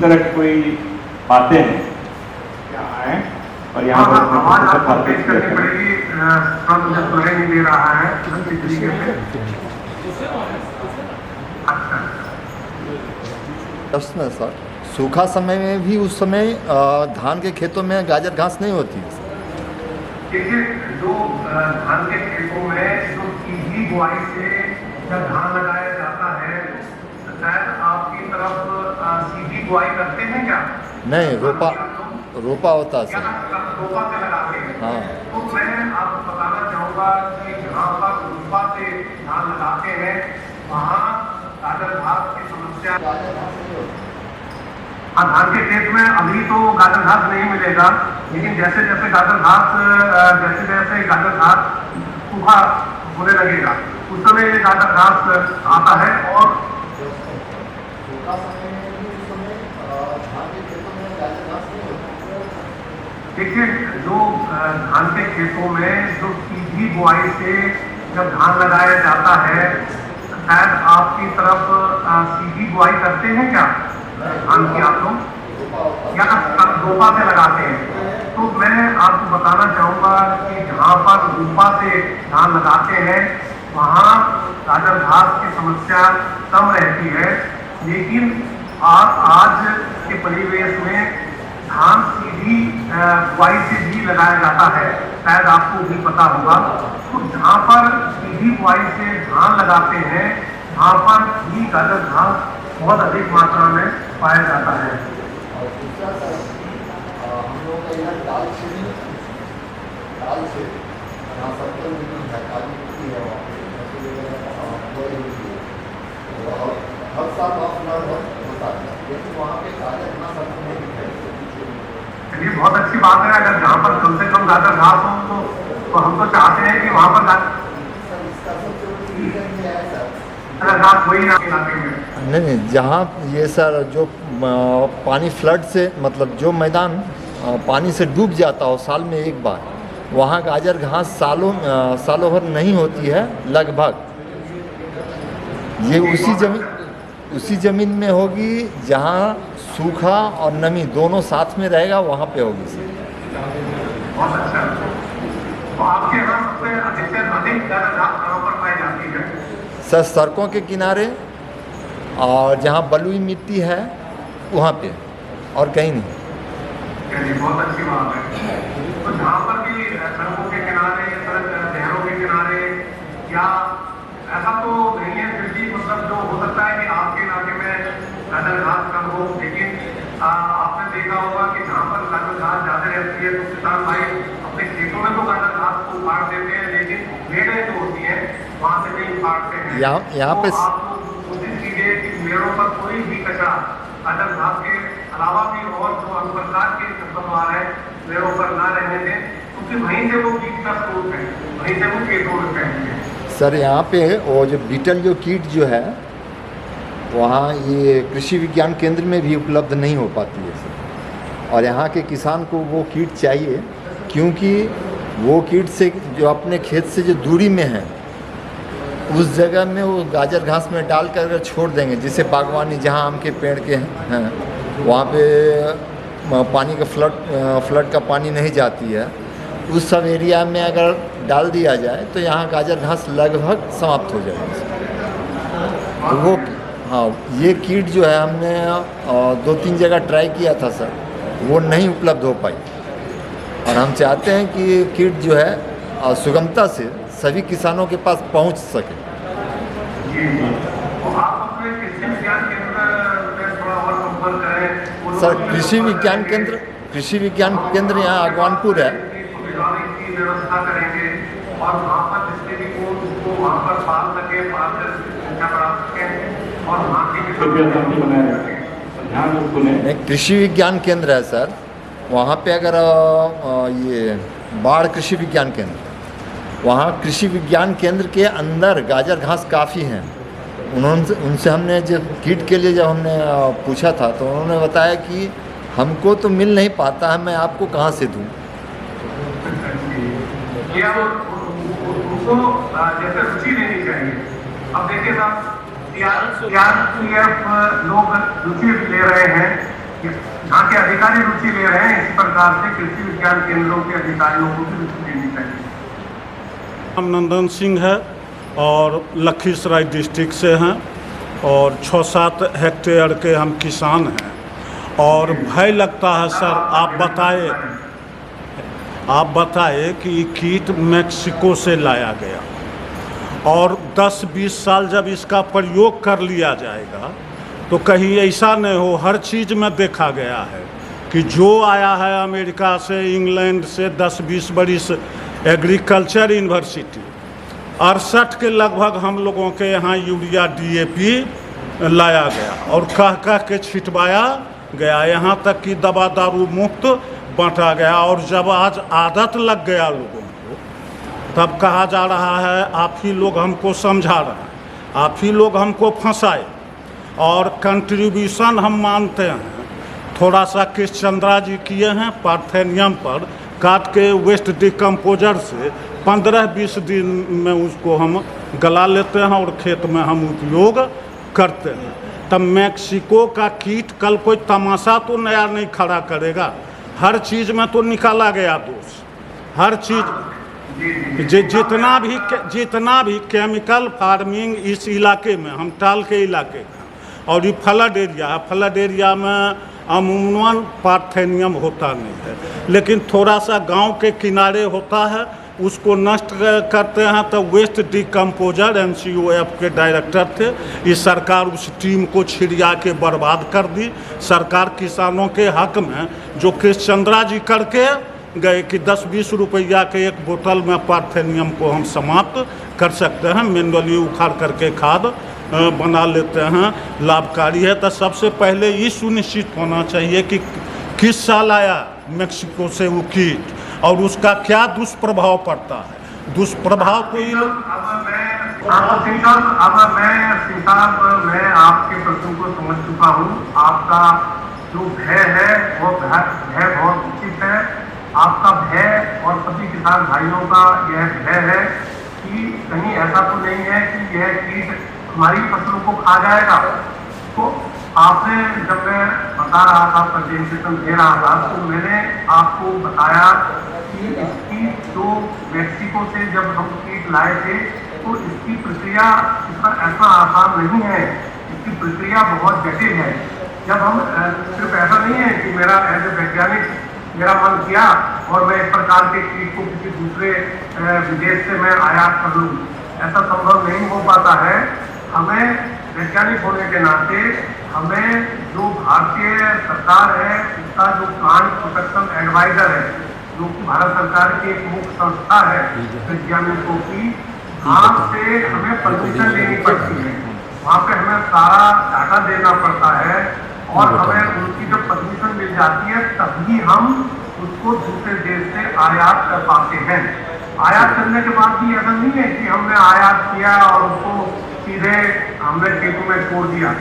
इसी तरह की कोई बातें हैं क्या आए और यहाँ पर आवाज आपको तेज करनी पड़ेगी, मुझे सुनाई नहीं दे रहा है अच्छी तरीके से। अच्छा प्रश्न है सर, सूखा समय में भी उस समय धान के खेतों में गाजर घास नहीं होती है? देखिए, जो धान के खेतों में जो सीधी बुआई से जब धान लगाया जाता है, शायद आपकी तरफ सीधी बुआई करते हैं क्या? नहीं, रोपा होता है सर। रोपा से लगाते हैं। हाँ। तो मैं आपको बताना चाहूँगा कि जहाँ पर रोपा से धान लगाते हैं वहाँ गाजर घास की समस्या। हाँ, धान के खेत में अभी तो गाजर घास नहीं मिलेगा, लेकिन जैसे जैसे गाजर घास सूखा होने लगेगा उस समय ये गाजर घास आता है। और देखिए, जो धान के खेतों में जो सीधी बुआई से जब धान लगाया जाता है, शायद आपकी तरफ सीधी बुआई करते हैं क्या धान की आप लोग, या रोपा से लगाते हैं? तो मैं आपको बताना चाहूँगा कि जहाँ पर रोपा से धान लगाते हैं वहाँ गाजर घास की समस्या कम रहती है, लेकिन आज के परिवेश में धान सीधी बुआई से भी लगाया जाता है, शायद आपको भी पता होगा। तो जहाँ पर सीधी बुआई से धान लगाते हैं वहाँ पर भी गाजर घास बहुत अधिक मात्रा में पाया जाता है। हम लोगों का यहाँ दाल से हर साल होता है, लेकिन वहाँ पे गाजर घास हमको नहीं दिखाई। चलिए, बहुत अच्छी बात है। अगर जहाँ पर कम से कम गाजर घास हो तो हम तो चाहते हैं कि वहाँ पर घास वही ना इलाके में। नहीं, जहाँ ये सर जो पानी फ्लड से मतलब जो मैदान पानी से डूब जाता हो साल में एक बार, वहाँ गाजर घास सालों भर नहीं होती है लगभग। ये उसी ज़मीन में होगी जहाँ सूखा और नमी दोनों साथ में रहेगा, वहाँ पे होगी सर। बहुत अच्छा। तो आपके यहाँ सबसे अधिक गाजर घास कहाँ पर पाई जाती है? सर, सड़कों के किनारे और जहाँ बलुई मिट्टी है वहाँ पे, और कहीं नहीं। चलिए, बहुत अच्छी बात है। तो जहाँ पर भी सड़कों के किनारे, नहरों के किनारे, या ऐसा तो नहीं है, फिर भी मतलब जो हो सकता है कि आपके इलाके में गाजर घास कम हो, लेकिन आपने देखा होगा कि जहाँ पर गाजर घास ज़्यादा रहती है तो किसान भाई अपने खेतों में तो गाजर घास को उखाड़ देते हैं, लेकिन मेड़ें जो होती हैं वहाँ से नहीं उखाड़ते हैं। यहाँ पे आपको कोशिश कीजिए कि मेड़ों पर कोई भी कचरा गाजर घास के अलावा भी और जो अन्य प्रकार के खरपतवार है मेड़ों पर ना रहने दें, क्योंकि वहीं से वो कीट का स्रोत है, वहीं से वो खेतों में फैलते हैं। सर, यहाँ पे वो जो बीटल जो कीट जो है वहाँ ये कृषि विज्ञान केंद्र में भी उपलब्ध नहीं हो पाती है सर। और यहाँ के किसान को वो कीट चाहिए, क्योंकि वो कीट से जो अपने खेत से जो दूरी में है उस जगह में वो गाजर घास में डाल कर अगर छोड़ देंगे, जैसे बागवानी जहाँ आम के पेड़ के हैं वहाँ पे पानी का फ्लड का पानी नहीं जाती है, उस सब एरिया में अगर डाल दिया जाए तो यहाँ गाजर घास लगभग समाप्त हो जाएगी। तो वो हाँ, ये कीट जो है हमने 2-3 जगह ट्राई किया था सर, वो नहीं उपलब्ध हो पाई। और हम चाहते हैं कि ये कीट जो है सुगमता से सभी किसानों के पास पहुंच सके। तो आप अपने कृषि विज्ञान केंद्र में थोड़ा और संपर्क करें। सर, कृषि विज्ञान केंद्र यहाँ आगवानपुर है। की व्यवस्था करेंगे और वहाँ पर जिसके भी को उसको वहाँ पर पाल सके, पाल कर संख्या बढ़ा सके और वहाँ की कृषि विज्ञान केंद्र है सर, वहाँ पे अगर ये बाढ़ कृषि विज्ञान केंद्र, वहाँ कृषि विज्ञान केंद्र के अंदर गाजर घास काफ़ी हैं। उनसे हमने जब कीट के लिए जब हमने पूछा था तो उन्होंने बताया कि हमको तो मिल नहीं पाता है, मैं आपको कहाँ से दूँ। उनको जैसे रुचि देनी चाहिए। अब देखिए साहब, सीआरपीएफ लोग रुचि ले रहे हैं यहाँ के अधिकारी रुचि ले रहे हैं, इसी प्रकार से कृषि विज्ञान केंद्रों के अधिकारियों को भी रुचि लेनी चाहिए। नाम नंदन सिंह है और लखीसराय डिस्ट्रिक्ट से हैं और 6-7 हेक्टेयर के हम किसान हैं और भय लगता है सर। आप बताए कि ये कीट मैक्सिको से लाया गया और 10-20 साल जब इसका प्रयोग कर लिया जाएगा तो कहीं ऐसा नहीं हो। हर चीज़ में देखा गया है कि जो आया है अमेरिका से, इंग्लैंड से 10-20 बरिस एग्रीकल्चर यूनिवर्सिटी 68 के लगभग हम लोगों के यहाँ यूरिया DAP लाया गया और कह के छिटवाया गया, यहाँ तक कि दवा दारू मुफ्त बांटा गया। और जब आज आदत लग गया लोगों को तब कहा जा रहा है आप ही लोग हमको समझा रहे हैं, आप ही लोग हमको फंसाए। और कंट्रीब्यूशन हम मानते हैं थोड़ा सा कृष्णचंद्रा जी किए हैं पार्थेनियम पर काट के वेस्ट डिकम्पोजर से 15-20 दिन में उसको हम गला लेते हैं और खेत में हम उपयोग करते हैं। तब मैक्सिको का कीट कल कोई तमाशा तो नया नहीं खड़ा करेगा, हर चीज़ में तो निकाला गया दोष। हर चीज़ जितना भी केमिकल फार्मिंग इस इलाके में, हम टाल के इलाके का, और ये फ्लड एरिया है, फ्लड एरिया में अमूमन पार्थेनियम होता नहीं है, लेकिन थोड़ा सा गांव के किनारे होता है, उसको नष्ट करते हैं। तो वेस्ट डिकम्पोजर NCOF के डायरेक्टर थे, इस सरकार उस टीम को छिड़िया के बर्बाद कर दी। सरकार किसानों के हक में जो कृष्णचंद्रा जी करके गए कि 10-20 रुपया के एक बोतल में पार्थेनियम को हम समाप्त कर सकते हैं, मैनुअली उखाड़ करके खाद बना लेते हैं, लाभकारी है। तो सबसे पहले ये सुनिश्चित होना चाहिए कि किस साल आया मैक्सिको से वो कीट और उसका क्या दुष्प्रभाव पड़ता है। दुष्प्रभाव को मैं आपके प्रश्न को समझ चुका हूँ। आपका जो भय है वो भय बहुत उचित है। आपका भय और सभी किसान भाइयों का यह भय है कि कहीं ऐसा तो नहीं है कि यह कीट हमारी फसलों को खा जाएगा। तो आपने, जब मैं बता रहा था, प्रेजेंटेशन दे रहा था, तो मैंने आपको बताया कि इसकी जो मैक्सिको से जब हम कीट लाए थे तो इसकी प्रक्रिया ऐसा आसान नहीं है, इसकी प्रक्रिया बहुत जटिल है। जब हम सिर्फ ऐसा नहीं है कि मेरा एज ए वैज्ञानिक मेरा मन किया और मैं इस प्रकार के कीट को किसी दूसरे विदेश से मैं आयात कर लूँ, ऐसा संभव नहीं हो पाता है। हमें वैज्ञानिक होने के नाते हमें जो भारतीय सरकार है उसका जो प्लांट प्रोटेक्शन एडवाइजर है, जो कि भारत सरकार की एक मुख्य संस्था है वैज्ञानिकों की, वहाँ से हमें परमिशन लेनी पड़ती है, वहाँ पे हमें सारा डाटा देना पड़ता है और हमें उनकी जब परमिशन मिल जाती है तभी हम उसको दूसरे देश से आयात कर पाते हैं। आयात करने के बाद भी ऐसा नहीं है कि हमने आयात किया और उसको सीधे हमने खेतों में छोड़ दिया।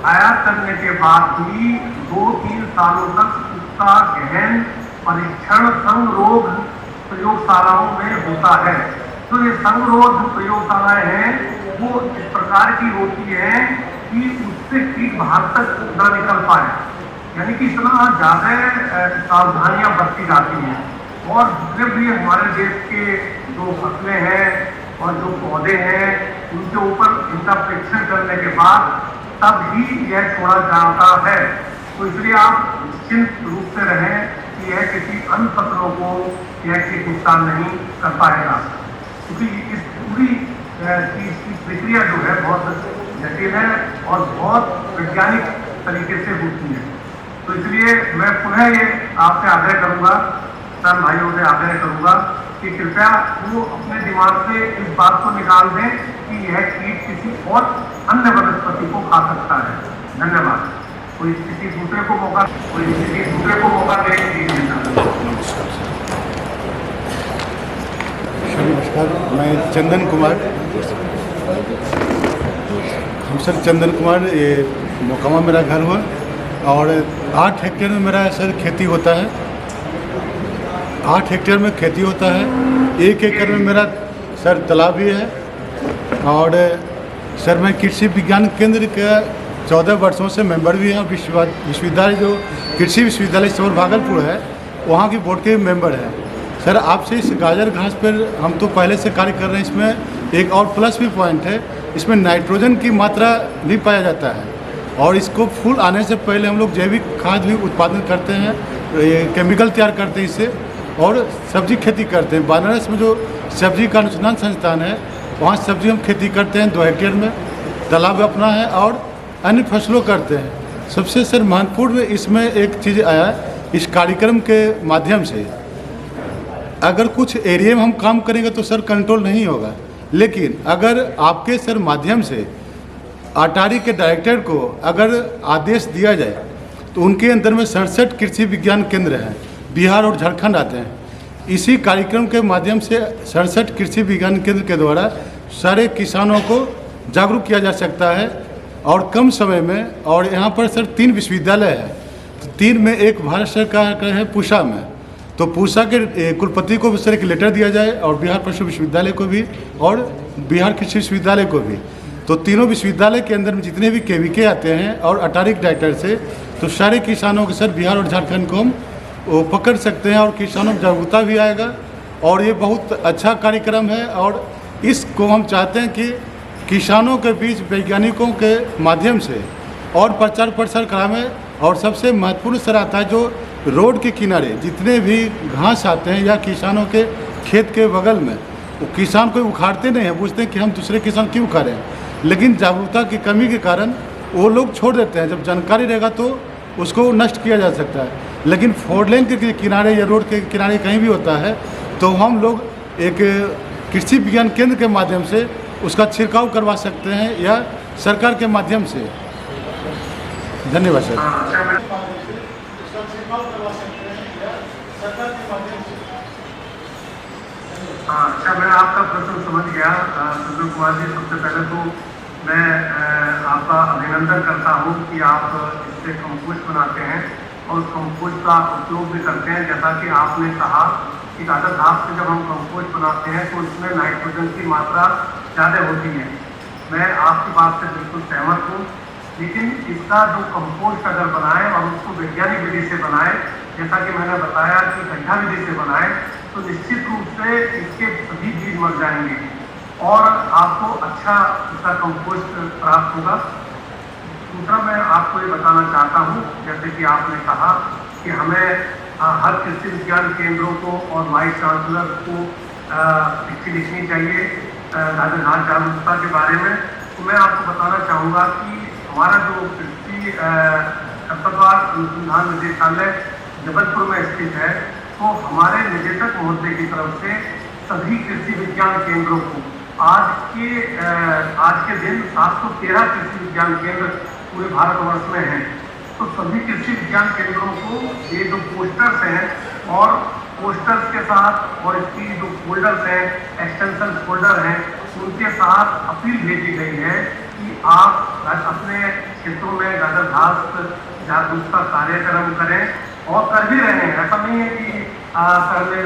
आयात करने के बाद भी 2-3 सालों तक उसका गहन परीक्षण संगरोध प्रयोगशालाओं में होता है। तो ये संगरोध प्रयोगशालाएं हैं वो इस प्रकार की होती है कि उससे कीट बाहर तक न निकल पाए, यानी कि इतना ज़्यादा सावधानियां बरती जाती हैं। और जितने भी हमारे देश के जो फसलें हैं और जो पौधे हैं उनके ऊपर इनका परीक्षण करने के बाद तब ही यह छोड़ा जाता है। तो इसलिए आप निश्चिंत रूप से रहें कि यह किसी अन्य फसलों को यह कीट नुकसान नहीं कर पाएगा, क्योंकि इस पूरी चीज की प्रक्रिया जो है बहुत जटिल है और बहुत वैज्ञानिक तरीके से होती है। तो इसलिए मैं पुनः ये आपसे आग्रह करूंगा, किसान भाइयों से आग्रह करूंगा कि कृपया वो अपने दिमाग से इस बात को निकाल दें कि यह कीट किसी और अन्य वनस्पति को खा सकता है। धन्यवाद। कोई किसी दूसरे को मौका दे दीजिए। नमस्कार, मैं चंदन कुमार, हम सर चंदन कुमार, ये मोकामा मेरा घर हुआ और 8 हेक्टेयर में मेरा सर खेती होता है। 8 हेक्टेयर में खेती होता है। 1 एकड़ में मेरा सर तालाब भी है। और सर मैं कृषि विज्ञान केंद्र का 14 वर्षों से मेंबर भी हैं और विश्वविद्यालय जो कृषि विश्वविद्यालय चौर भागलपुर है वहाँ की बोर्ड के मेंबर हैं। सर आपसे इस गाजर घास पर हम तो पहले से कार्य कर रहे हैं, इसमें एक और प्लस भी पॉइंट है, इसमें नाइट्रोजन की मात्रा भी पाया जाता है और इसको फूल आने से पहले हम लोग जैविक खाद भी उत्पादन करते हैं, केमिकल तैयार करते हैं इससे और सब्जी खेती करते हैं। बनारस में जो सब्जी का अनुसंधान संस्थान है वहाँ सब्जी हम खेती करते हैं 2 हेक्टेयर में, तालाब अपना है और अन्य फसलों करते हैं। सबसे सर महत्वपूर्ण इसमें एक चीज़ आया इस कार्यक्रम के माध्यम से, अगर कुछ एरिया में हम काम करेंगे तो सर कंट्रोल नहीं होगा, लेकिन अगर आपके सर माध्यम से अटारी के डायरेक्टर को अगर आदेश दिया जाए तो उनके अंदर में 67 कृषि विज्ञान केंद्र हैं, बिहार और झारखंड आते हैं। इसी कार्यक्रम के माध्यम से 67 कृषि विज्ञान केंद्र के द्वारा सारे किसानों को जागरूक किया जा सकता है और कम समय में। और यहाँ पर सर 3 विश्वविद्यालय है, तो 3 में एक भारत सरकार का है पूसा में, तो पूसा के कुलपति को भी सर एक लेटर दिया जाए और बिहार पशु विश्वविद्यालय को भी और बिहार कृषि विश्वविद्यालय को भी, तो तीनों विश्वविद्यालय के अंदर में जितने भी केवीके आते हैं और अटारी डायरेक्टर से, तो सारे किसानों को सर बिहार और झारखंड को हम पकड़ सकते हैं और किसानों में जागरूकता भी आएगा। और ये बहुत अच्छा कार्यक्रम है और इसको हम चाहते हैं कि किसानों के बीच वैज्ञानिकों के माध्यम से और प्रचार प्रसार कराएं। और सबसे महत्वपूर्ण सर आता है जो रोड के किनारे जितने भी घास आते हैं या किसानों के खेत के बगल में, वो किसान कोई उखाड़ते नहीं हैं, पूछते हैं कि हम दूसरे किसान क्यों उखाड़ें, लेकिन जागरूकता की कमी के कारण वो लोग छोड़ देते हैं। जब जानकारी रहेगा तो उसको नष्ट किया जा सकता है, लेकिन 4 लेन के किनारे या रोड के किनारे कहीं भी होता है तो हम लोग एक कृषि विज्ञान केंद्र के माध्यम से उसका छिड़काव करवा सकते हैं या सरकार के माध्यम से। धन्यवाद सर। अच्छा, मैं आपका प्रश्न समझ गया सुंदर कुमार जी। सबसे पहले तो मैं आपका अभिनंदन करता हूँ कि आप इससे कंपोस्ट बनाते हैं और कंपोस्ट का उपयोग भी करते हैं। जैसा कि आपने कहा कि गाजर घास से जब हम कंपोस्ट बनाते हैं तो इसमें नाइट्रोजन की मात्रा ज़्यादा होती है। मैं आपकी बात से बिल्कुल सहमत हूँ, लेकिन इसका जो कंपोस्ट अगर बनाए और उसको वैज्ञानिक विधि से बनाए, जैसा कि मैंने बताया कि गड्ढा विधि से बनाए, तो निश्चित रूप से इसके सभी बीज मर जाएंगे और आपको अच्छा इसका कंपोस्ट प्राप्त होगा। दूसरा मैं आपको ये बताना चाहता हूँ, जैसे कि आपने कहा कि हमें हर कृषि विज्ञान केंद्रों को और वाइस चांसलर को चिट्ठी लिखनी चाहिए गाजर घास जागरूकता के बारे में। तो मैं आपको बताना चाहूँगा कि हमारा जो कृषि खरपतवार अनुसंधान निदेशालय जबलपुर में स्थित है, तो हमारे निदेशक महोदय की तरफ से सभी कृषि विज्ञान केंद्रों को आज के दिन 713 कृषि विज्ञान केंद्र पूरे भारतवर्ष में हैं, तो सभी कृषि विज्ञान केंद्रों को ये जो पोस्टर्स हैं और पोस्टर्स के साथ और इसकी जो फोल्डर्स हैं, एक्सटेंशन फोल्डर हैं, उनके साथ अपील भेजी गई है कि आप अपने क्षेत्रों में गाजर घास जागरूकता कार्यक्रम करें और कर भी रहे हैं। ऐसा नहीं है कि कर ले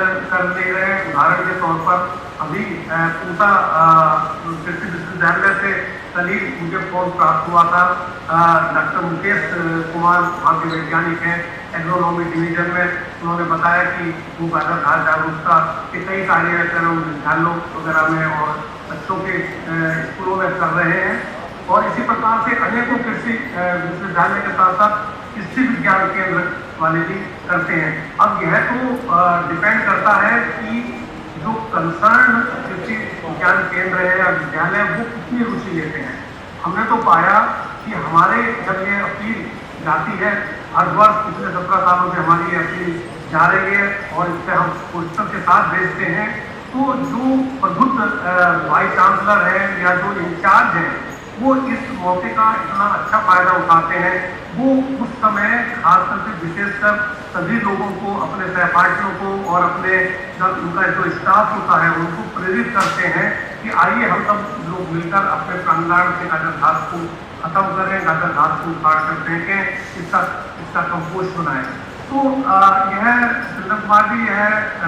रहे हैं। उदाहरण के तौर पर अभी पूसा कृषि विश्वविद्यालय से कल ही मुझे फोन प्राप्त हुआ था। डॉक्टर मुकेश कुमार वहाँ के वैज्ञानिक हैं एग्रोनॉमी डिवीजन में, उन्होंने बताया कि वो गाजर घास जागरूकता के कई कार्यक्रम विद्यालयों वगैरह में और बच्चों के स्कूलों में कर रहे हैं। और इसी प्रकार से अनेकों कृषि विश्वविद्यालय के साथ साथ कृषि विज्ञान केंद्र वाले भी करते हैं। अब यह तो डिपेंड करता है कि जो कंसर्न कृषि विज्ञान केंद्र है या विद्यालय वो कितनी रुचि लेते हैं। हमने तो पाया कि हमारे जब ये अपील जाती है, हर वर्ष पिछले 17 सालों से हमारी ये अपील जा रही है और इससे हम पोस्टर के साथ भेजते हैं, तो जो प्रबुद्ध वाइस चांसलर है या जो इंचार्ज है वो इस मौके का इतना अच्छा फायदा उठाते हैं। वो उस समय खास करके विशेषकर सभी लोगों को, अपने सहपाठियों को और अपने उनका जो स्टाफ होता है उनको प्रेरित करते हैं कि आइए हम सब लोग मिलकर अपने प्रांगण से गाजर घास को खत्म करें, गाजर घास को उखाड़ कर फेंकें, इसका कंपोस्ट बनाएं। तो यह सुंदर कुमार जी, यह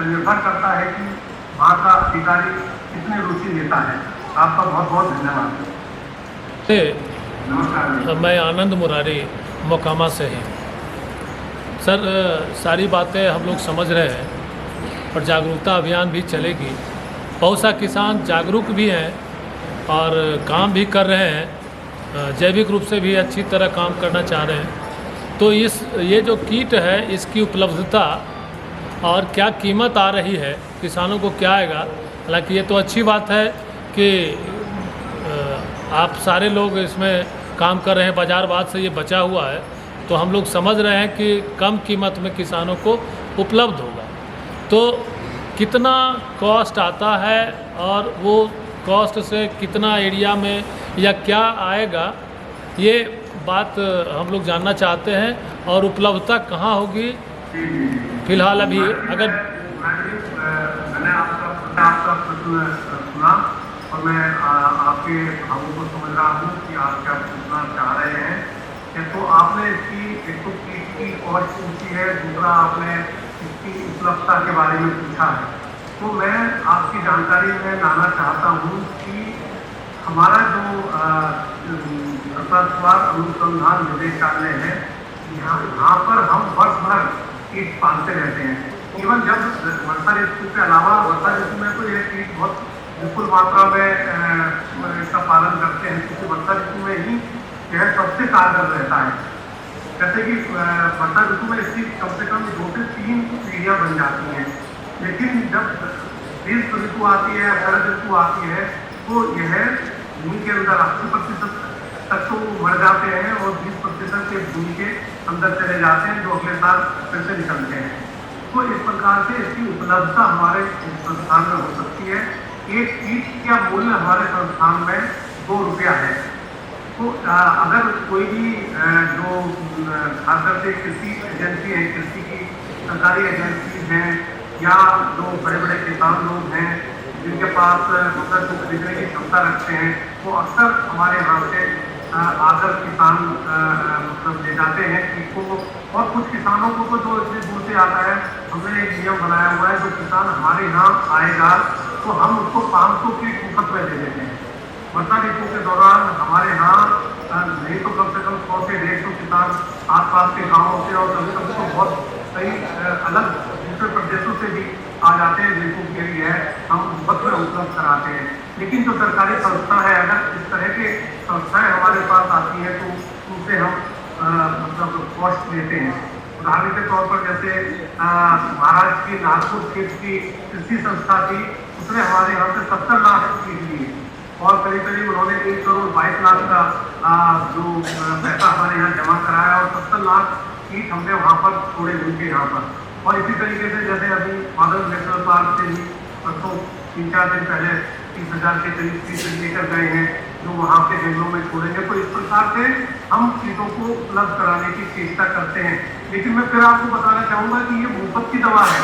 निर्भर करता है कि वहाँ का अधिकारी कितनी रुचि लेता है। आपका बहुत बहुत धन्यवाद। नमस्कार। मैं आनंद मुरारी मोकामा से ही। सर सारी बातें हम लोग समझ रहे हैं और जागरूकता अभियान भी चलेगी। बहुत सा किसान जागरूक भी हैं और काम भी कर रहे हैं, जैविक रूप से भी अच्छी तरह काम करना चाह रहे हैं। तो ये जो कीट है इसकी उपलब्धता और क्या कीमत आ रही है, किसानों को क्या आएगा। हालांकि ये तो अच्छी बात है कि आप सारे लोग इसमें काम कर रहे हैं, बाजारवाद से ये बचा हुआ है, तो हम लोग समझ रहे हैं कि कम कीमत में किसानों को उपलब्ध होगा। तो कितना कॉस्ट आता है और वो कॉस्ट से कितना एरिया में या क्या आएगा, ये बात हम लोग जानना चाहते हैं। और उपलब्धता कहाँ होगी फिलहाल अभी अगर मैंने आपका प्रश्न सुना और मैं आपके भावों को समझ रहा हूँ कि आप क्या पूछना चाह रहे हैं। तो आपने इसकी एक तो कीट की कॉस्ट पूछी है, दूसरा आपने इसकी उपलब्धता के बारे में पूछा है। तो मैं आपकी जानकारी में लाना चाहता हूँ कि हमारा जो खरपतवार अनुसंधान निदेशालय है, यहाँ पर हम वर्ष भर कीट पालते रहते हैं। केवल जब वर्षा ऋतु के अलावा वर्षा ऋतु में तो यह कीट बहुत विपुल मात्रा में इसका पालन करते हैं, क्योंकि वर्षा ऋतु में ही यह सबसे कारगर रहता है। जैसे कि वर्षा ऋतु में इसकी कम से कम 2 से 3 पीढ़ियाँ बन जाती हैं, लेकिन जब ग्रीष्म ऋतु आती है, शरद ऋतु आती है, तो यह भूमि के अंदर 80% तक तो मर जाते हैं और 20% के भूमि के अंदर चले जाते हैं, जो अगले साल फिर से निकलते हैं। तो इस प्रकार से इसकी उपलब्धता हमारे संस्थान में हो सकती है। एक कीट का मूल्य हमारे संस्थान में 2 रुपया है। तो अगर कोई भी जो खासकर से कृषि एजेंसी है, कृषि की सरकारी एजेंसी हैं या जो बड़े बड़े किसान लोग हैं जिनके पास फसल को खरीदने की क्षमता रखते हैं, वो अक्सर हमारे यहाँ से आकर किसान मतलब ले जाते हैं कीट को। और कुछ किसानों को तो जो इतनी दूर से आता है, हमने एक नियम बनाया हुआ है, जो किसान हमारे यहाँ आएगा तो हम उसको 500 कीट मुफ्त में दे देते हैं। वर्षा ऋतु के दौरान हमारे यहाँ नहीं तो कम से कम 100 से 150 किसान आसपास के गाँवों से और कभी कभी तो बहुत कई अलग दूसरे प्रदेशों से भी आ जाते हैं, जिनको के लिए हम मुफ्त में उपलब्ध कराते हैं। लेकिन जो सरकारी संस्था है, अगर इस तरह के संस्थाएं हमारे पास आती हैं तो उनसे हम मतलब कॉस्ट लेते हैं। उदाहरण के तौर पर जैसे महाराष्ट्र की नागपुर क्षेत्र की कृषि संस्था थी, उसने हमारे यहाँ से 70 लाख कीट लिए और करीब करीब उन्होंने 1 करोड़ 22 लाख का जो पैसा हमारे यहाँ जमा कराया और 70 लाख कीट हमने वहाँ पर छोड़े उनके यहाँ पर। और इसी तरीके से जैसे अभी माधव नेशनल पार्क से भी परसों 3-4 दिन पहले 30,000 के करीब कीट लेकर गए हैं, जो वहाँ के जंगलों में छोड़ेंगे। तो इस प्रकार से हम कीटों को उपलब्ध कराने की चेष्टा करते हैं। लेकिन मैं फिर आपको बताना चाहूँगा कि ये मुफ्त की दवा है।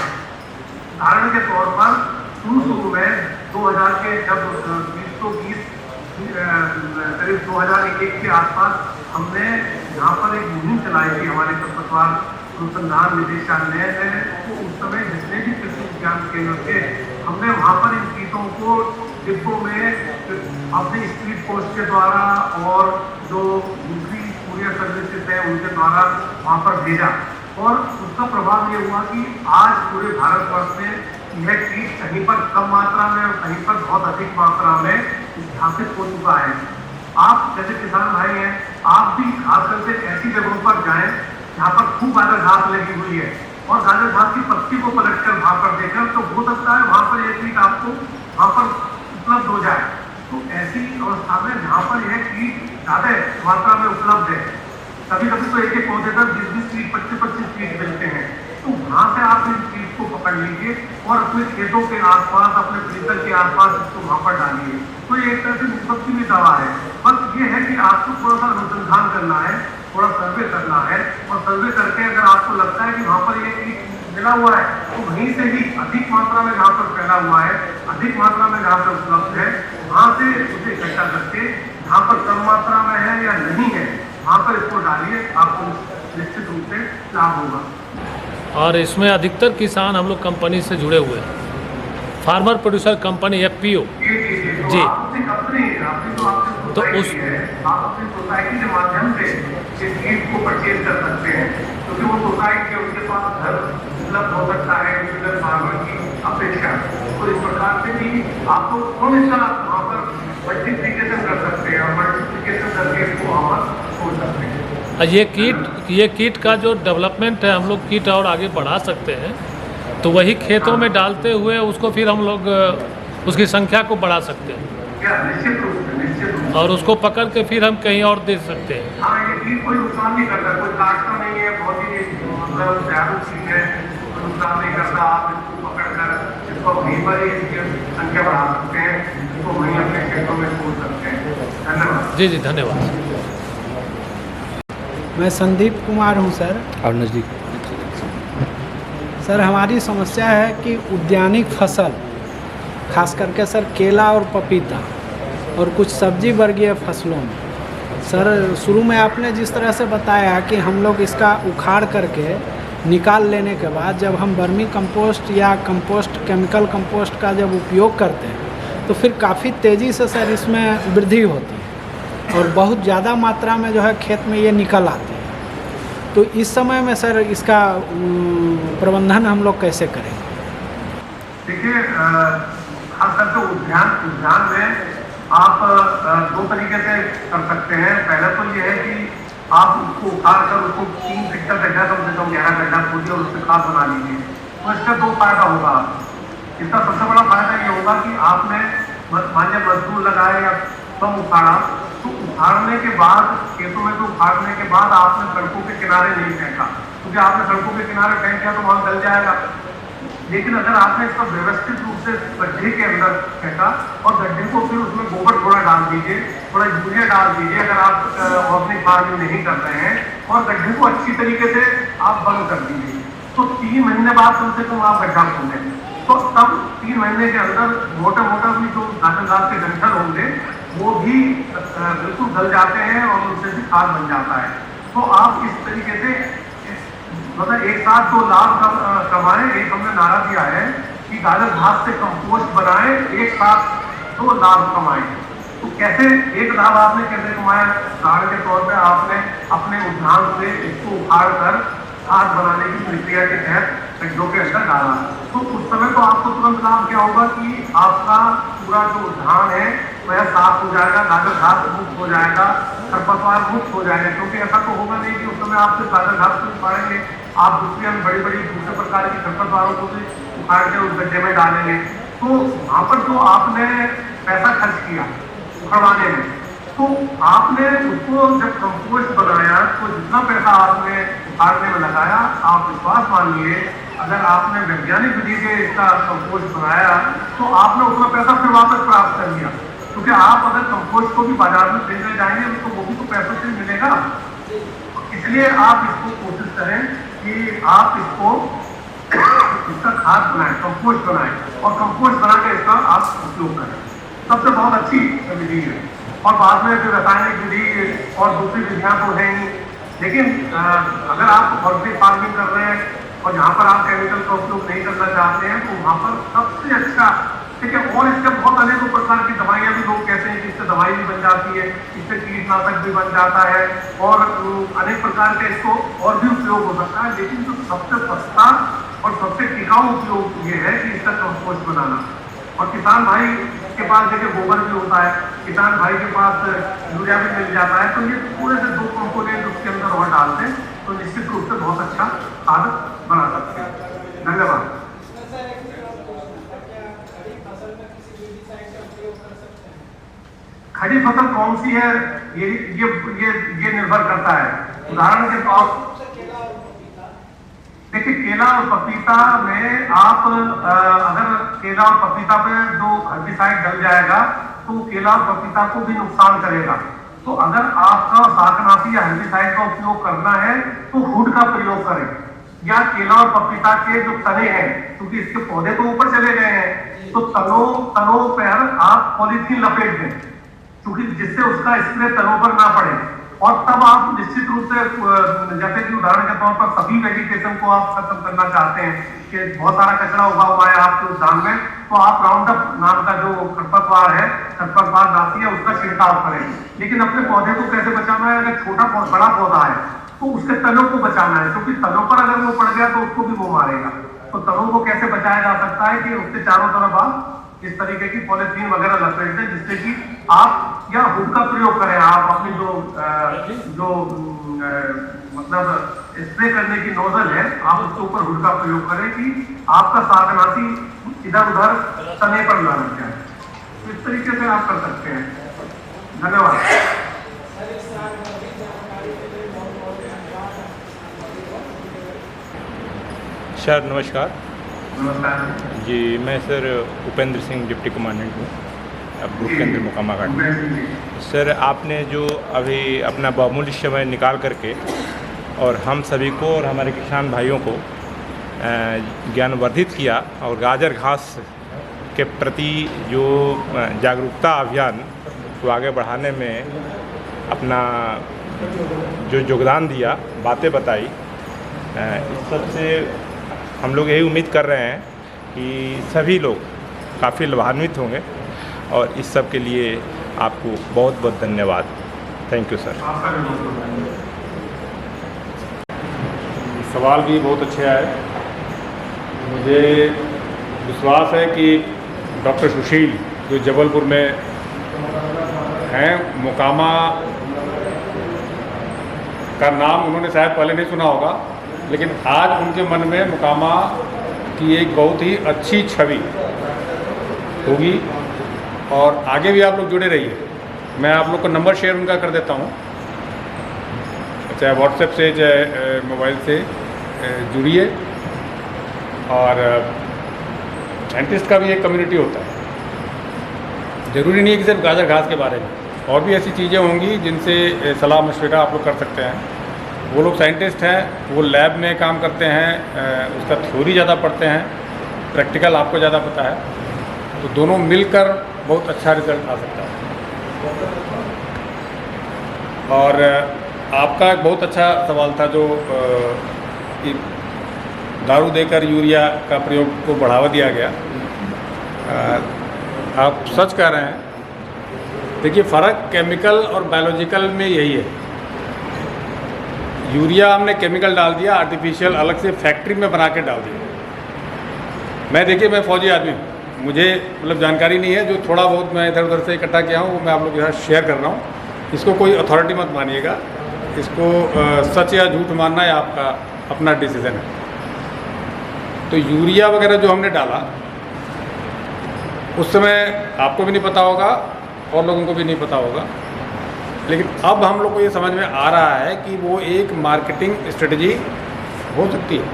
उदाहरण के तौर पर शुरू में 2000 के जब 2020 करीब 2001 के आसपास हमने यहाँ पर एक मुहिम चलाई थी हमारे खरपतवार अनुसंधान निदेशालय ने। तो उस समय जितने भी कृषि विज्ञान केंद्र थे, हमने वहाँ पर इन कीटों को डिब्बों में अपनी स्पीड पोस्ट के द्वारा और जो दूसरी कुरियर सर्विसेज है उनके द्वारा वहाँ पर भेजा। और उसका प्रभाव ये हुआ कि आज पूरे भारतवर्ष में यह कीट कहीं पर कम मात्रा में और कहीं पर बहुत अधिक मात्रा में स्थापित हो चुका है। आप जैसे किसान भाई हैं, आप भी खासकर से ऐसी जगहों पर जाएं जहाँ पर खूब गाजर घास लगी हुई है और गाजर घास की पत्ती को पलटकर वहाँ पर देखकर तो हो सकता है वहाँ पर यह कीट आपको वहाँ पर उपलब्ध हो जाए। तो ऐसी अवस्था में जहाँ पर यह कीट ज़्यादा मात्रा में उपलब्ध है, कभी कभी तो एक पौधे पर 20-20 कीट 25-25 कीट मिलते हैं, तो वहाँ से आप इन कीट को पकड़ लीजिए और अपने खेतों के आसपास, अपने परिसर के आसपास इसको वहाँ पर डालिए। तो ये एक तरह से मुफ्त की भी दवा है। बस ये है कि आपको थोड़ा सा अनुसंधान करना है, थोड़ा सर्वे करना है और सर्वे करके अगर आपको लगता है कि वहाँ पर ये कीट मिला हुआ है तो वहीं से ही अधिक मात्रा में जहाँ पर फैला हुआ है, अधिक मात्रा में जहाँ पर उपलब्ध है, वहाँ से उसे इकट्ठा करके जहाँ पर कम मात्रा में है या नहीं है वहाँ पर इसको डालिए, आपको निश्चित रूप से लाभ होगा। और इसमें अधिकतर किसान हम लोग कंपनी से जुड़े हुए हैं, फार्मर प्रोड्यूसर कंपनी FPO। जी। तो आपकी कंपनी, आपकी तो आपके तो उस आप अपनी सोसाइटी के माध्यम से इस कीट को परचेज कर सकते हैं, क्योंकि वो सोसाइटी के उनके पास घर उपलब्ध हो सकता है इंडिविजुअल फार्मर की अपेक्षा। तो इस प्रकार से भी आपको थोड़ा सा वहाँ पर मल्टीप्लिकेशन कर सकते हैं और मल्टीप्लिकेशन करके इसको वहाँ पर छोड़ सकते हैं। ये कीट का जो डेवलपमेंट है, हम लोग कीट और आगे बढ़ा सकते हैं, तो वही खेतों में डालते हुए उसको फिर हम लोग उसकी संख्या को बढ़ा सकते हैं निश्चित रूप से और उसको पकड़ के फिर हम कहीं और दे सकते हैं। हाँ, ये कीट कोई नुकसान नहीं करता, कोई काटता नहीं है, बहुत ही मतलब दयालु चीज है, कोई नुकसान नहीं करता। आप इसको पकड़ कर इसको वहीं पर ही इसकी संख्या बढ़ा सकते हैं, इसको वहीं अपने खेतों में छोड़ सकते हैं। धन्यवाद। जी धन्यवाद। मैं संदीप कुमार हूं सर। और नज़दीक सर, हमारी समस्या है कि उद्यानिक फसल, खास करके सर केला और पपीता और कुछ सब्जी वर्गीय फसलों में सर, शुरू में आपने जिस तरह से बताया कि हम लोग इसका उखाड़ करके निकाल लेने के बाद जब हम वर्मी कंपोस्ट या कंपोस्ट, केमिकल कंपोस्ट का जब उपयोग करते हैं तो फिर काफ़ी तेज़ी से सर इसमें वृद्धि होती है और बहुत ज़्यादा मात्रा में जो है खेत में ये निकल आती है। तो इस समय में सर इसका प्रबंधन हम लोग कैसे करें? देखिए, खास करके उद्यान में आप दो तरीके से कर सकते हैं। पहला तो ये है कि आप उसको उखाड़ कर उसको 3 फीट का गड्ढा, कम से कम गहरा गड्ढा खोदिए और उससे खाद बना लीजिए। तो इसका 2 फायदा होगा। इसका सबसे बड़ा फायदा ये होगा कि आपने मान लिया मजदूर लगाए या कम उखाड़ा, तो उखाड़ने के बाद खेतों में तो उखाड़ने के बाद आपने सड़कों के किनारे नहीं फेंका, क्योंकि आपने सड़कों के किनारे फेंक दिया तो वहाँ गल जाएगा। लेकिन अगर आपने इसको व्यवस्थित रूप से गड्ढे के अंदर फेंका और गड्ढे को फिर उसमें गोबर थोड़ा डाल दीजिए, थोड़ा यूरिया डाल दीजिए, अगर आप ऑर्गेनिक फार्मिंग नहीं कर रहे हैं, और गड्ढे को अच्छी तरीके से आप बंद कर दीजिए, तो 3 महीने बाद कम से कम आप गड्ढा खोलें, तो तब 3 महीने के अंदर मोटा भी जो घास के डंठल होंगे वो भी बिल्कुल गल जाते हैं और उनसे भी खाद बन जाता है। तो आप इस तरीके से मतलब एक साथ 2 लाभ कमाएं। एक हमने नारा दिया है कि गाजर घास से कंपोस्ट बनाएं, एक साथ 2 लाभ कमाएं। तो कैसे एक लाभ आपने कैसे कमाया? उदाहरण के तौर पे आपने अपने उद्यान से इसको उखाड़ कर खाद बनाने की प्रक्रिया के तहत गड्ढों के अंदर डाला, तो उस समय तो आपको तुरंत लाभ क्या होगा कि आपका पूरा जो उद्यान है वह साफ हो जाएगा, गाजर घास मुक्त हो जाएगा, खरपतवार मुक्त हो जाएगा। क्योंकि ऐसा तो होगा नहीं कि उस समय आप सिर्फ गाजर घास को उखाड़ेंगे, आप दूसरी बड़ी दूसरे प्रकार की खरपतवारों को भी उखाड़ के उस गड्ढे में डालेंगे। तो वहाँ पर जो आपने पैसा खर्च किया उखड़वाने में, तो आपने उसको जब कंपोस्ट बनाया तो जितना पैसा आपने उखाड़ने में लगाया, आप विश्वास मानिए अगर आपने वैज्ञानिक विधि से इसका कंपोस्ट बनाया तो आपने उतना पैसा फिर वापस प्राप्त कर लिया। क्योंकि आप अगर कंपोस्ट को भी बाजार में खरीदने जाएंगे तो वो भी तो पैसों से मिलेगा। इसलिए आप इसको कोशिश करें कि आप इसका खाद बनाएं, कंपोस्ट बनाएं और कंपोस्ट बना के इसका आप उपयोग करें। सबसे बहुत अच्छी विधि है। और बाद में जो रासायनिक विधि और दूसरी विधियां तो हैं ही, लेकिन अगर आप ऑर्गेनिक फार्मिंग कर रहे हैं और जहाँ पर आप केमिकल का उपयोग नहीं करना चाहते हैं तो वहाँ पर सबसे अच्छा, ठीक है। और इसके बहुत अनेकों प्रकार की दवाइयाँ भी लोग कहते हैं कि इससे दवाई भी बन जाती है, इससे कीटनाशक भी बन जाता है और अनेक प्रकार के इसको और भी उपयोग हो सकता है। लेकिन जो सबसे सस्ता और सबसे टिकाऊ उपयोग ये है कि इसका कंपोस्ट बनाना। और किसान भाई के पास देखिए गोबर भी होता है, किसान भाई के पास यूरिया भी मिल जाता है, तो ये पूरे से 2 कंपोनेंट उसके अंदर और डालते हैं तो निश्चित रूप से बहुत अच्छा खाद बना सकते हैं। धन्यवाद। खड़ी फसल कौन सी है ये निर्भर करता है। उदाहरण के तौर देखिए, केला और पपीता में आप अगर केला और पपीता पे जो हर्बिसाइड डल जाएगा तो केला और पपीता को भी नुकसान करेगा। तो अगर आपका शाकनाशी या हर्बिसाइड का उपयोग करना है तो हुड का प्रयोग करें, या केला और पपीता के जो तने हैं, क्योंकि इसके पौधे तो ऊपर चले गए हैं, तो तनों पर आप पॉलीथीन लपेट दें, क्योंकि जिससे उसका स्प्रे तनों पर ना पड़े। और तब आप निश्चित रूप से जैसे कि उदाहरण के तौर पर सभी वेजिटेशन को आप खत्म करना चाहते हैं कि बहुत सारा कचरा उगा हुआ है आपके उद्यान में, तो आप राउंड अप नाम का जो खरपतवार है, खरपतवार नाशी है, उसका छिड़काव करें। लेकिन अपने पौधे को कैसे बचाना है? अगर छोटा बड़ा पौधा है तो उसके तनों को बचाना है, क्योंकि तनों पर अगर वो पड़ गया तो उसको भी वो मारेगा। तो तनों को कैसे बचाया जा सकता है कि उसके चारों तरफ आप इस तरीके की पॉलिथीन वगैरह लपेट दें, जिससे कि आप या हुड का प्रयोग करें। आप अपनी जो मतलब स्प्रे करने की नोजल है, आप उसके ऊपर हुड का प्रयोग करें कि आपका शाकनाशी इधर उधर तने पर ना लग जाए। तो इस तरीके से आप कर सकते हैं। धन्यवाद। सर नमस्कार नमस्कार जी, मैं sir Upendra Singh deputy commandant हूँ अब ग्रुप केंद्र मोकामा घाट में। सर आपने जो अभी अपना बहुमूल्य समय निकाल करके और हम सभी को और हमारे किसान भाइयों को ज्ञानवर्धित किया और गाजर घास के प्रति जो जागरूकता अभियान को आगे बढ़ाने में अपना जो योगदान दिया, बातें बताई, इस सब से हम लोग यही उम्मीद कर रहे हैं कि सभी लोग काफ़ी लाभान्वित होंगे और इस सब के लिए आपको बहुत बहुत धन्यवाद। Thank you sir. सवाल भी बहुत अच्छे आए। मुझे विश्वास है कि डॉक्टर सुशील जो जबलपुर में हैं, मोकामा का नाम उन्होंने शायद पहले नहीं सुना होगा, लेकिन आज उनके मन में मोकामा की एक बहुत ही अच्छी छवि होगी और आगे भी आप लोग जुड़े रहिए। मैं आप लोग को नंबर शेयर उनका कर देता हूँ, चाहे व्हाट्सएप से चाहे मोबाइल से जुड़िए। और साइंटिस्ट का भी एक कम्युनिटी होता है, ज़रूरी नहीं है कि सिर्फ गाजर घास के बारे में, और भी ऐसी चीज़ें होंगी जिनसे सलाह मशवरा आप लोग कर सकते हैं। वो लोग साइंटिस्ट हैं, वो लैब में काम करते हैं, उसका थ्योरी ज़्यादा पढ़ते हैं, प्रैक्टिकल आपको ज़्यादा पता है, तो दोनों मिलकर बहुत अच्छा रिजल्ट आ सकता है। और आपका एक बहुत अच्छा सवाल था जो कि दारू देकर यूरिया का प्रयोग को बढ़ावा दिया गया। आप सच कह रहे हैं। देखिए, फ़र्क केमिकल और बायोलॉजिकल में यही है। यूरिया हमने केमिकल डाल दिया, आर्टिफिशियल अलग से फैक्ट्री में बना के डाल दिया। मैं फौजी आदमी हूँ, मुझे मतलब जानकारी नहीं है, जो थोड़ा बहुत मैं इधर उधर से इकट्ठा किया हूँ वो मैं आप लोगों के साथ शेयर कर रहा हूँ। इसको कोई अथॉरिटी मत मानिएगा, इसको सच या झूठ मानना है आपका अपना डिसीजन है। तो यूरिया वगैरह जो हमने डाला उस समय आपको भी नहीं पता होगा और लोगों को भी नहीं पता होगा, लेकिन अब हम लोग को ये समझ में आ रहा है कि वो एक मार्केटिंग स्ट्रेटजी हो सकती है।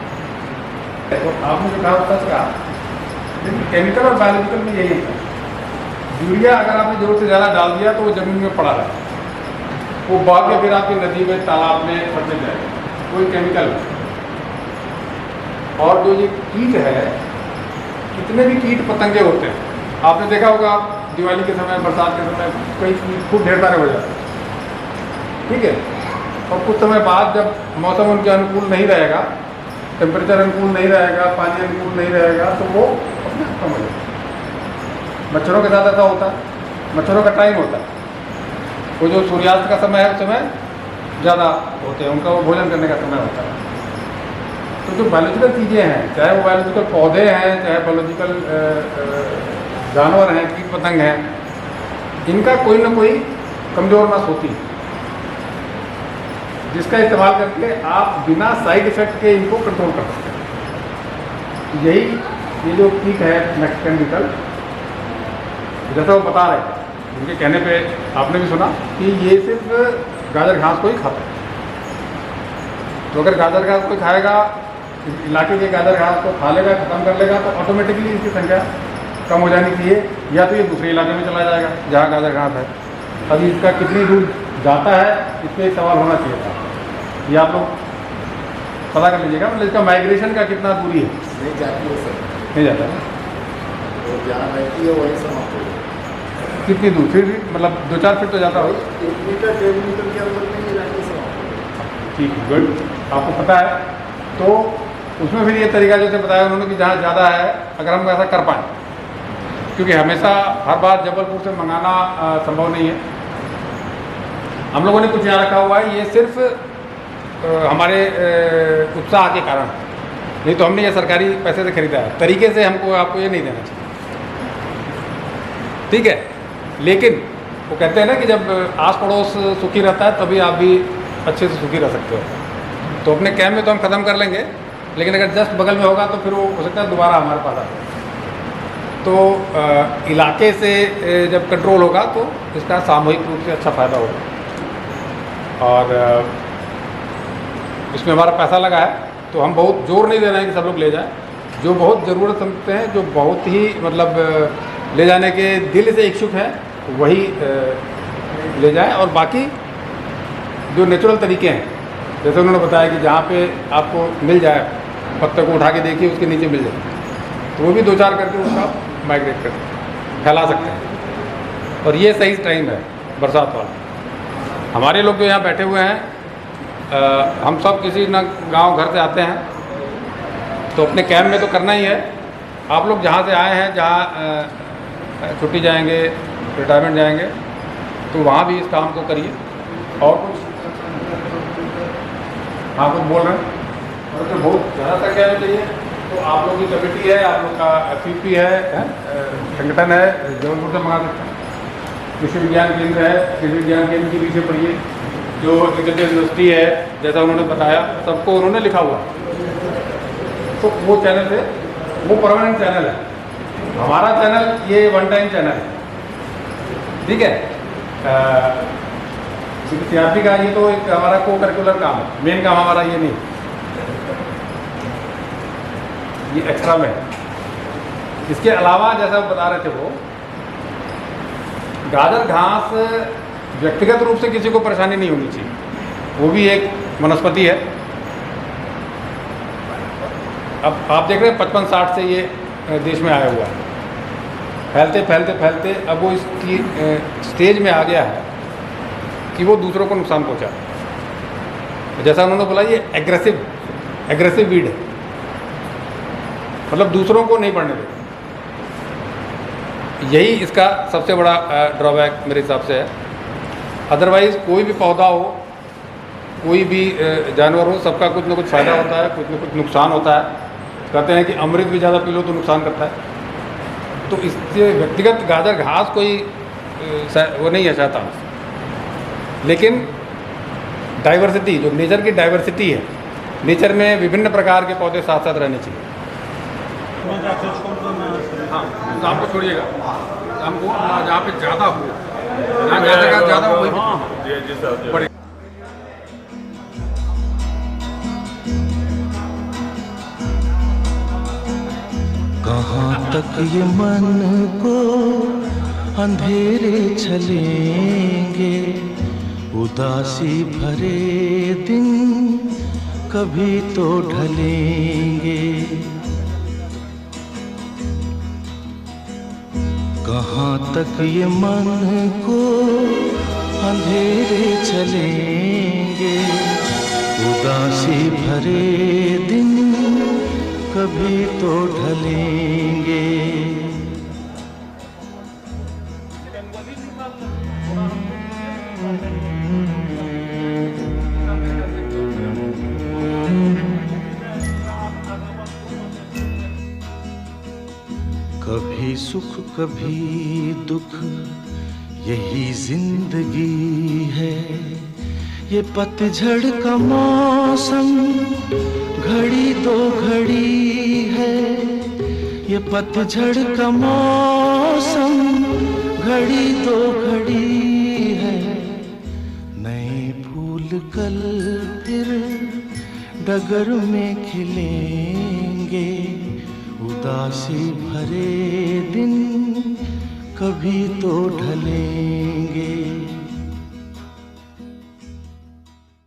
तो आपने जो कहा सच कहा, लेकिन केमिकल और बायोलॉजिकल में यही है। यूरिया अगर आपने ज़रूरत से ज़्यादा डाल दिया तो वो ज़मीन में पड़ा रहा, वो बह के फिर आपकी नदी में तालाब में फटने जाएगा, कोई केमिकल। और जो ये कीट है, कितने भी कीट पतंगे होते हैं, आपने देखा होगा दिवाली के समय, बरसात के समय कई कीट खूब ढेर सारे हो जाते हैं, ठीक है। और कुछ समय बाद जब मौसम उनके अनुकूल नहीं रहेगा, टेम्परेचर अनुकूल नहीं रहेगा, पानी अनुकूल नहीं रहेगा, तो वो अपने खत्म हो जाएगा। मच्छरों के साथ ऐसा होता है, मच्छरों का टाइम होता है, वो जो सूर्यास्त का समय है उस समय ज़्यादा होते हैं, उनका वो भोजन करने का समय होता है। तो जो बायोलॉजिकल चीज़ें हैं, चाहे वो बायोलॉजिकल पौधे हैं, चाहे बायोलॉजिकल जानवर हैं, कीट पतंग हैं, इनका कोई ना कोई कमज़ोर नस होती है, जिसका इस्तेमाल करके आप बिना साइड इफ़ेक्ट के इनको कंट्रोल कर सकते हैं। यही ये जो कीट है मैक्सिकन बीटल, जैसा वो बता रहे हैं, उनके कहने पे आपने भी सुना कि ये सिर्फ गाजर घास को ही खाता है। तो अगर गाजर घास को खाएगा, इलाके के गाजर घास को खा लेगा, ख़त्म कर लेगा, तो ऑटोमेटिकली इसकी संख्या कम हो जानी चाहिए, या तो ये दूसरे इलाके में चला जाएगा जहाँ गाजर घास है। अभी इसका कितनी दूर जाता है, इस पर एक सवाल होना चाहिए था, ये आप लोग पता कर लीजिएगा। मतलब इसका माइग्रेशन का कितना दूरी है? नहीं जाती है सर, नहीं जाता है, वो जहाँ रहती है वहीं समाप्त हो जाती है। कितनी दूर? फिर भी मतलब 2-4 फीट तो जाता हो। 1 मीटर 1.5 मीटर के अंदर में इलाके से ठीक है, गुड। आपको पता है तो उसमें फिर ये तरीका जैसे बताया उन्होंने कि जहाँ ज़्यादा है अगर हम ऐसा कर पाएँ, क्योंकि हमेशा हर बार जबलपुर से मंगाना संभव नहीं है। हम लोगों ने कुछ यहाँ रखा हुआ है, ये सिर्फ हमारे उत्साह के कारण, नहीं तो हमने ये सरकारी पैसे से खरीदा है। तरीके से हमको आपको ये नहीं देना चाहिए, ठीक है। लेकिन वो कहते हैं ना कि जब आस पड़ोस सुखी रहता है तभी आप भी अच्छे से सुखी रह सकते हो। तो अपने कैंप में तो हम ख़त्म कर लेंगे, लेकिन अगर जस्ट बगल में होगा तो फिर वो हो सकता है दोबारा हमारे पास आ जाए। तो इलाके से जब कंट्रोल होगा तो इसका सामूहिक रूप से अच्छा फ़ायदा होगा। और इसमें हमारा पैसा लगा है तो हम बहुत जोर नहीं दे रहे हैं कि सब लोग ले जाएं। जो बहुत ज़रूरत समझते हैं, जो बहुत ही मतलब ले जाने के दिल से इच्छुक हैं, वही ले जाएं। और बाकी जो नेचुरल तरीके हैं, जैसे उन्होंने बताया कि जहाँ पे आपको मिल जाए, पत्ते को उठा के देखिए उसके नीचे मिल जाए, तो वो भी 2-4 करके उसका माइग्रेट कर फैला सकते हैं। और ये सही टाइम है बरसात वाला। हमारे लोग जो यहाँ बैठे हुए हैं, हम सब किसी न गांव घर से आते हैं, तो अपने कैंप में तो करना ही है। आप लोग जहाँ से आए हैं, जहाँ छुट्टी जाएंगे, रिटायरमेंट जाएंगे, तो वहाँ भी इस काम को करिए। और कुछ हाँ कुछ बोल रहे हैं, और तो बहुत ज़्यादा संख्या में चाहिए तो आप लोग की कमेटी है, आप लोग का FPP है, संगठन है, जबलपुर से मंगा सकते हैं। कृषि विज्ञान केंद्र है, कृषि विज्ञान केंद्र के पीछे पढ़िए। जो एग्रीकल्चर यूनिवर्सिटी है, जैसा उन्होंने बताया, सबको उन्होंने लिखा हुआ। तो वो चैनल है, वो परमानेंट चैनल है। हमारा चैनल ये वन टाइम चैनल है, ठीक है। CRP का ये तो एक हमारा को करिकुलर काम है, मेन काम हमारा ये नहीं, ये एक्स्ट्रा में है। इसके अलावा जैसा बता रहे थे वो गाजर घास व्यक्तिगत रूप से किसी को परेशानी नहीं होनी चाहिए, वो भी एक वनस्पति है। अब आप देख रहे हैं 55-60 से ये देश में आया हुआ है, फैलते फैलते फैलते अब वो इसकी स्टेज में आ गया है कि वो दूसरों को नुकसान पहुंचा। जैसा उन्होंने बोला, ये एग्रेसिव वीड है, मतलब दूसरों को नहीं बढ़ने देता। यही इसका सबसे बड़ा ड्रॉबैक मेरे हिसाब से है। अदरवाइज़ कोई भी पौधा हो, कोई भी जानवर हो, सबका कुछ ना कुछ फ़ायदा होता है, कुछ ना कुछ नुकसान होता है। कहते हैं कि अमृत भी ज़्यादा पी लो तो नुकसान करता है। तो इससे व्यक्तिगत गाजर घास कोई वो नहीं है चाहता, लेकिन डाइवर्सिटी, जो नेचर की डाइवर्सिटी है, नेचर में विभिन्न प्रकार के पौधे साथ साथ रहने चाहिए। हाँ, शाम को छोड़िएगा, शाम को जहाँ पे ज़्यादा हो, जहाँ ज़्यादा हो वही पड़ेगा। कहाँ तक ये मन को अंधेरे चलेंगे, उदासी भरे दिन कभी तो ढलेंगे। कहाँ तक ये मन को अंधेरे चलेंगे, उदासी भरे दिन कभी तो ढलेंगे। कभी सुख कभी दुख, यही जिंदगी है। ये पतझड़ का मौसम घड़ी दो घड़ी है। ये पतझड़ का मौसम घड़ी दो घड़ी है। नए फूल कल फिर डगर में खिलेंगे, उदासी भरे दिन कभी तो ढलेंगे।